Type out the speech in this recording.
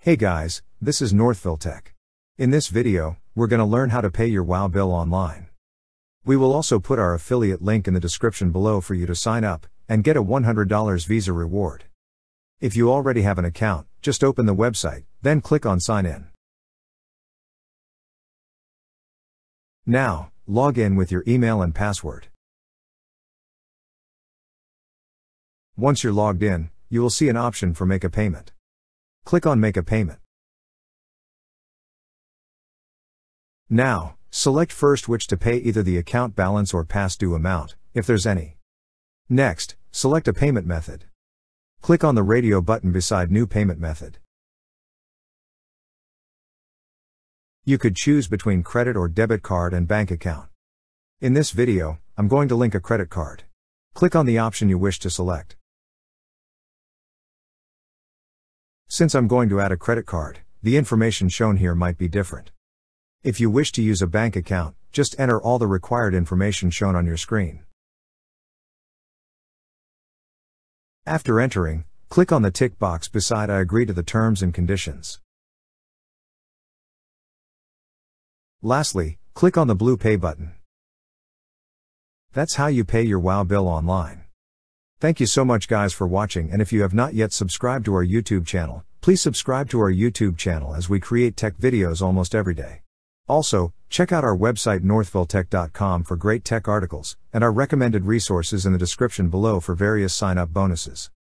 Hey guys, this is Northville Tech. In this video, we're gonna learn how to pay your WOW bill online. We will also put our affiliate link in the description below for you to sign up and get a $100 Visa reward. If you already have an account, just open the website, then click on Sign In. Now, log in with your email and password. Once you're logged in, you will see an option for Make a Payment. Click on Make a Payment. Now, select first which to pay, either the account balance or past due amount, if there's any. Next, select a payment method. Click on the radio button beside New Payment Method. You could choose between credit or debit card and bank account. In this video, I'm going to link a credit card. Click on the option you wish to select. Since I'm going to add a credit card, the information shown here might be different. If you wish to use a bank account, just enter all the required information shown on your screen. After entering, click on the tick box beside I agree to the terms and conditions. Lastly, click on the blue Pay button. That's how you pay your WOW bill online. Thank you so much guys for watching, and if you have not yet subscribed to our YouTube channel, please subscribe to our YouTube channel as we create tech videos almost every day. Also, check out our website northvilletech.com for great tech articles, and our recommended resources in the description below for various sign-up bonuses.